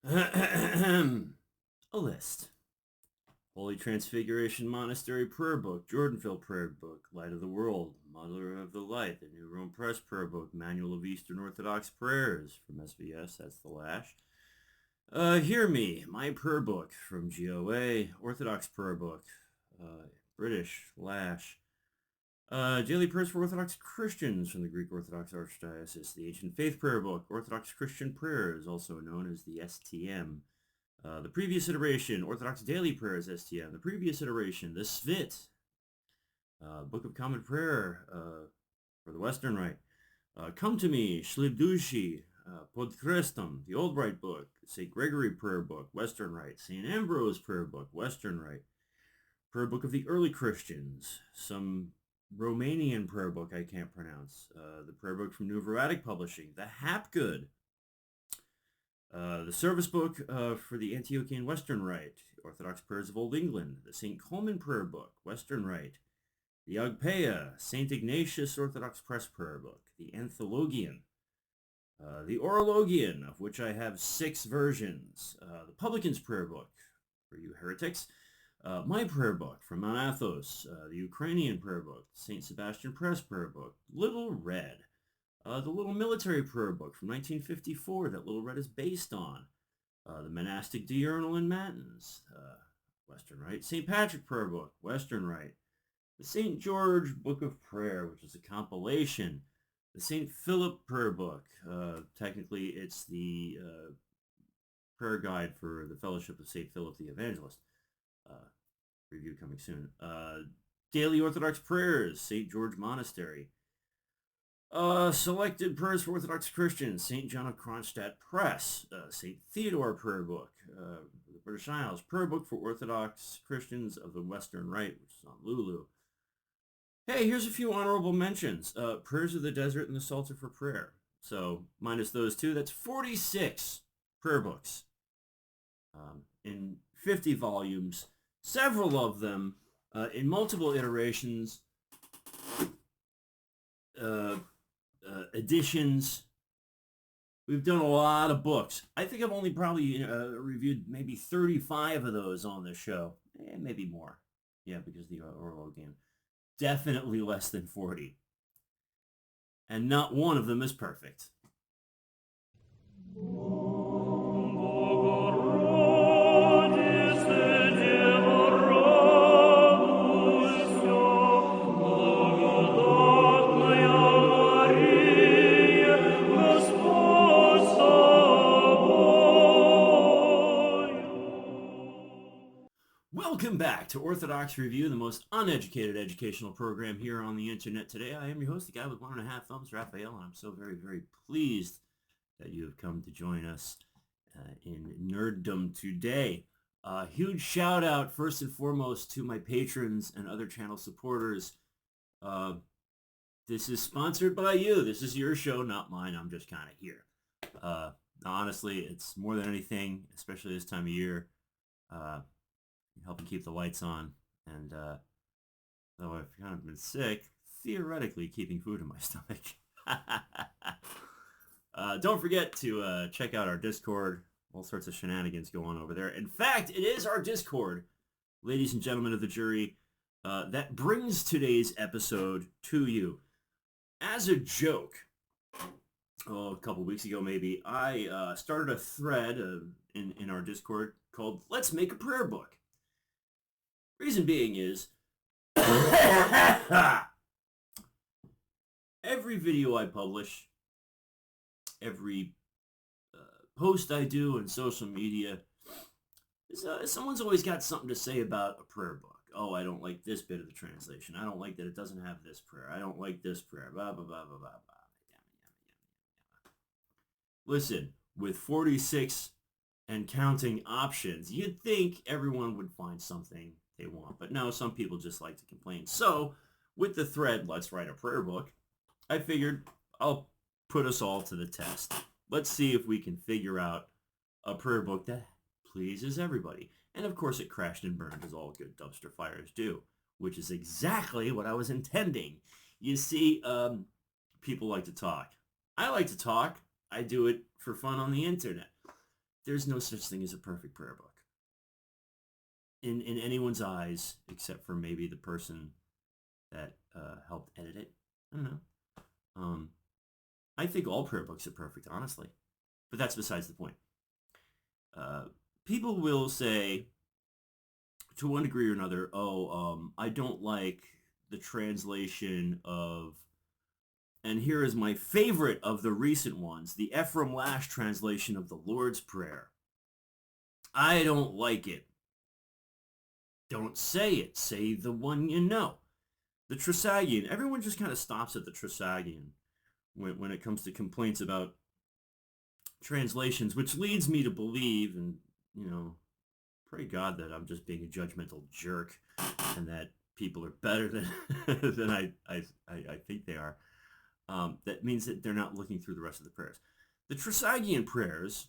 A list. Holy Transfiguration Monastery Prayer Book, Jordanville Prayer Book, Light of the World, Mother of the Light, the New Rome Press Prayer Book, Manual of Eastern Orthodox Prayers from SVS, that's the Lash. Hear Me, My Prayer Book from GOA, Orthodox Prayer Book, British, Lash. Daily Prayers for Orthodox Christians from the Greek Orthodox Archdiocese, the Ancient Faith Prayer Book, Orthodox Christian Prayers, also known as the STM. The previous iteration, Orthodox Daily Prayers, STM. The previous iteration, the Svit, Book of Common Prayer for the Western Rite. Come to Me, Shlib Dushi, Pod Krestom, the Old Rite Book, St. Gregory Prayer Book, Western Rite, St. Ambrose Prayer Book, Western Rite, Prayer Book of the Early Christians, some Romanian prayer book I can't pronounce, the prayer book from New Veratic Publishing, the Hapgood, the service book for the Antiochian Western Rite, Orthodox Prayers of Old England, the St. Coleman Prayer Book, Western Rite, the Agpeia, St. Ignatius Orthodox Press Prayer Book, the Anthologian, the Orologian, of which I have 6 versions, the Publican's Prayer Book, for you heretics, my prayer book from Mount Athos, the Ukrainian prayer book, St. Sebastian Press prayer book, Little Red, the Little Military Prayer Book from 1954 that Little Red is based on, the Monastic Diurnal and Matins, Western Rite, St. Patrick Prayer Book, Western Rite, the St. George Book of Prayer, which is a compilation, the St. Philip Prayer Book, technically it's the prayer guide for the Fellowship of St. Philip the Evangelist, review coming soon, Daily Orthodox Prayers, St. George Monastery, Selected Prayers for Orthodox Christians, St. John of Kronstadt Press, St. Theodore Prayer Book, the British Isles, Prayer Book for Orthodox Christians of the Western Rite, which is on Lulu. Hey, here's a few honorable mentions. Prayers of the Desert and the Psalter for Prayer. So, minus those two, that's 46 prayer books in 50 volumes, several of them in multiple iterations, editions. We've done a lot of books. I think I've only probably reviewed maybe 35 of those on the show. Maybe more. Yeah, because the Orologian. Definitely less than 40. And not one of them is perfect. Welcome back to Orthodox Review, the most uneducated educational program here on the internet today. I am your host, the guy with 1.5 thumbs, Raphael, and I'm so very, very pleased that you have come to join us in nerddom today. Huge shout out, first and foremost, to my patrons and other channel supporters. This is sponsored by you. This is your show, not mine. I'm just kind of here. Honestly, it's more than anything, especially this time of year, helping keep the lights on, and though I've kind of been sick, theoretically keeping food in my stomach. Don't forget to check out our Discord. All sorts of shenanigans go on over there. In fact, it is our Discord, ladies and gentlemen of the jury, that brings today's episode to you. As a joke, a couple weeks ago maybe, I started a thread in our Discord called Let's Make a Prayer Book. Reason being is, every video I publish, every post I do on social media, someone's always got something to say about a prayer book. Oh, I don't like this bit of the translation. I don't like that it doesn't have this prayer. I don't like this prayer. Blah, blah, blah, blah, blah, blah. Listen, with 46 and counting options, you'd think everyone would find something they want. But no, some people just like to complain. So, with the thread, Let's Write a Prayer Book, I figured I'll put us all to the test. Let's see if we can figure out a prayer book that pleases everybody. And of course it crashed and burned as all good dumpster fires do, which is exactly what I was intending. You see, people like to talk. I like to talk. I do it for fun on the internet. there's no such thing as a perfect prayer book in anyone's eyes, except for maybe the person that helped edit it. I don't know. I think all prayer books are perfect, honestly, but that's besides the point. People will say, to one degree or another, I don't like the translation of, and here is my favorite of the recent ones, the Ephraim Lash translation of the Lord's Prayer. I don't like it. Don't say it. Say the one you know. The Trisagion. Everyone just kind of stops at the Trisagion when it comes to complaints about translations, which leads me to believe, and, pray God that I'm just being a judgmental jerk and that people are better than than I think they are. That means that they're not looking through the rest of the prayers. The Trisagion prayers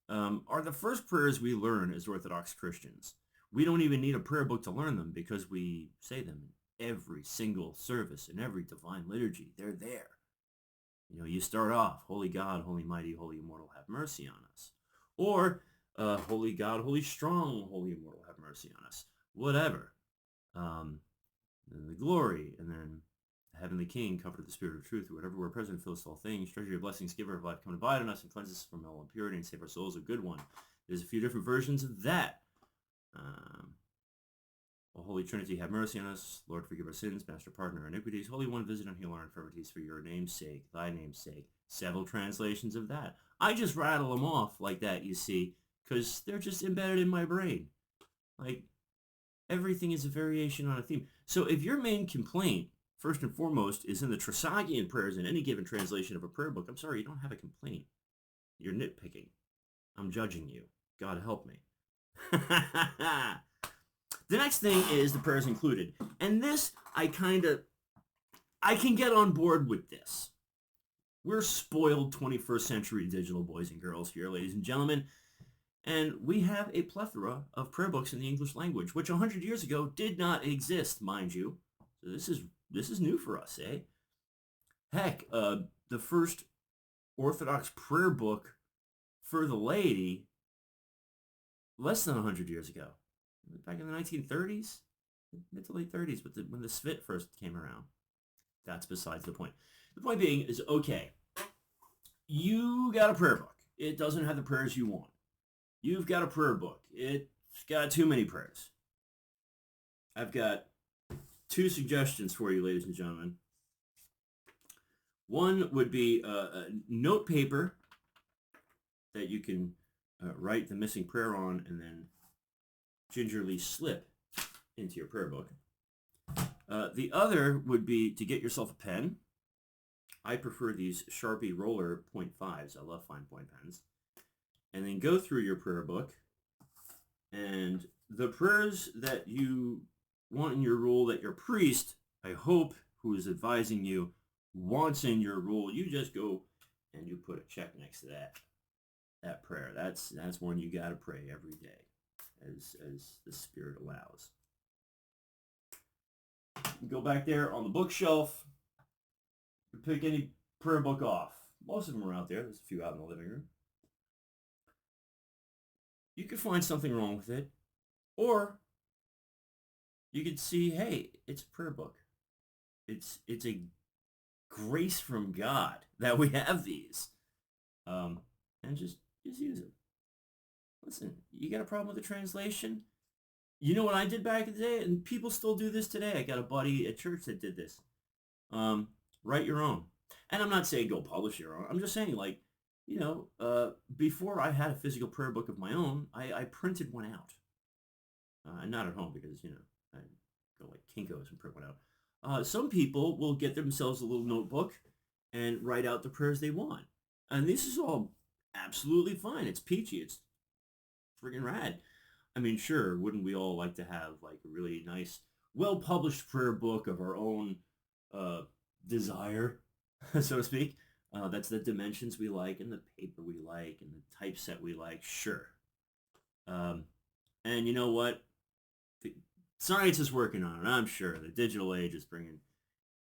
are the first prayers we learn as Orthodox Christians. We don't even need a prayer book to learn them because we say them in every single service, in every divine liturgy. They're there. You start off, Holy God, Holy Mighty, Holy Immortal, have mercy on us. Or, Holy God, Holy Strong, Holy Immortal, have mercy on us. Whatever. And the glory, and then the Heavenly King, comfort of the Spirit of truth, who whatever we're present, fills all things, treasure your blessings, giver of life, come and abide on us, and cleanse us from all impurity, and save our souls, a good one. There's a few different versions of that. O Holy Trinity, have mercy on us. Lord, forgive our sins, Master, pardon our iniquities. Holy One, visit and heal our infirmities for your name's sake, thy name's sake. Several translations of that. I just rattle them off like that, you see, because they're just embedded in my brain. Like, everything is a variation on a theme. So if your main complaint, first and foremost, is in the Trisagion prayers in any given translation of a prayer book, I'm sorry, you don't have a complaint. You're nitpicking. I'm judging you. God help me. The next thing is the prayers included. And this, I can get on board with this. We're spoiled 21st century digital boys and girls here, ladies and gentlemen. And we have a plethora of prayer books in the English language, which 100 years ago did not exist, mind you. So this is new for us, eh? Heck, the first Orthodox prayer book for the laity, less than 100 years ago. Back in the 1930s, mid to late 30s, when the Svit first came around. That's besides the point. The point being is, okay, you got a prayer book. It doesn't have the prayers you want. You've got a prayer book. It's got too many prayers. I've got two suggestions for you, ladies and gentlemen. One would be a note paper that you can write the missing prayer on and then gingerly slip into your prayer book. The other would be to get yourself a pen. I prefer these Sharpie Roller .5s. I love fine point pens. And then go through your prayer book, and the prayers that you want in your rule that your priest, I hope, who is advising you, wants in your rule, you just go and you put a check next to that prayer. That's one you got to pray every day as the Spirit allows. You go back there on the bookshelf, you pick any prayer book off. Most of them are out there. There's a few out in the living room. You could find something wrong with it, or you could see, hey, it's a prayer book. It's a grace from God that we have these, and just use it. Listen, you got a problem with the translation? You know what I did back in the day, and people still do this today. I got a buddy at church that did this. Write your own, and I'm not saying go publish your own. I'm just saying, like, before I had a physical prayer book of my own, I printed one out. Not at home because, I go like Kinko's and print one out. Some people will get themselves a little notebook and write out the prayers they want. And this is all absolutely fine. It's peachy. It's friggin' rad. I mean, sure, wouldn't we all like to have like a really nice, well-published prayer book of our own desire, so to speak? That's the dimensions we like and the paper we like and the typeset we like, sure. And you know what? Science is working on it, I'm sure. The digital age is bringing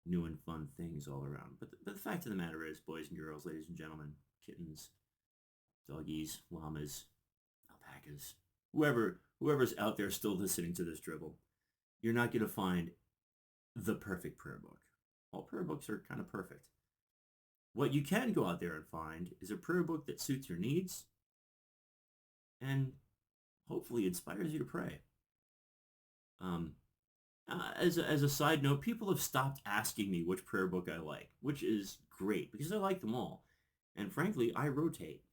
new and fun things all around. But the fact of the matter is, boys and girls, ladies and gentlemen, kittens, doggies, llamas, crackers. Whoever's out there still listening to this dribble, you're not going to find the perfect prayer book. All prayer books are kind of perfect. What you can go out there and find is a prayer book that suits your needs and hopefully inspires you to pray. As a side note, people have stopped asking me which prayer book I like, which is great because I like them all. And frankly, I rotate.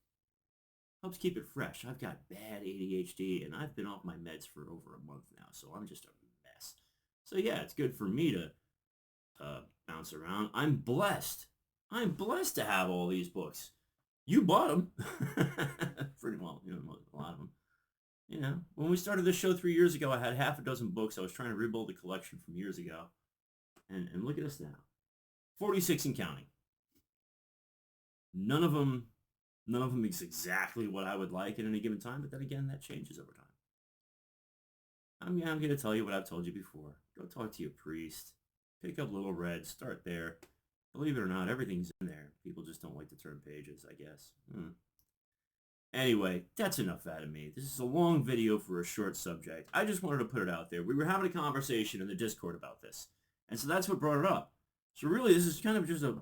Helps keep it fresh. I've got bad ADHD and I've been off my meds for over a month now, so I'm just a mess. So yeah, it's good for me to bounce around. I'm blessed. I'm blessed to have all these books. You bought them. Pretty well, a lot of them. When we started this show 3 years ago, I had half a dozen books. I was trying to rebuild the collection from years ago. And look at us now. 46 and counting. None of them is exactly what I would like at any given time, but then again, that changes over time. I'm going to tell you what I've told you before. Go talk to your priest. Pick up Little Red. Start there. Believe it or not, everything's in there. People just don't like to turn pages, I guess. Anyway, that's enough out of me. This is a long video for a short subject. I just wanted to put it out there. We were having a conversation in the Discord about this. And so that's what brought it up. So really, this is kind of just a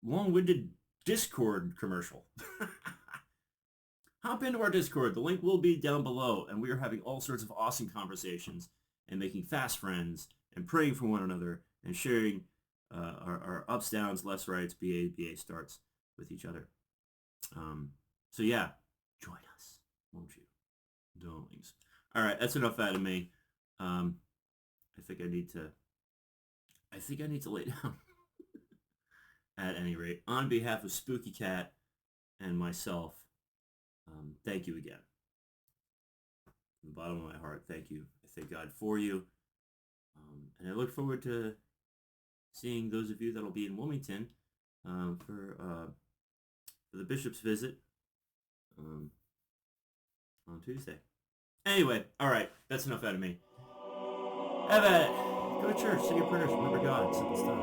long-winded Discord commercial. Hop into our Discord. The link will be down below. And we are having all sorts of awesome conversations and making fast friends and praying for one another and sharing our ups, downs, lefts, rights, BA starts with each other. So yeah, join us, won't you, darlings? All right, that's enough out of me. I think I need to lay down. At any rate, on behalf of Spooky Cat and myself, thank you again. From the bottom of my heart, thank you. I thank God for you. And I look forward to seeing those of you that'll be in Wilmington for the bishop's visit on Tuesday. Anyway, all right, that's enough out of me. Have at it. Go to church, say your prayers, remember God, simple stuff.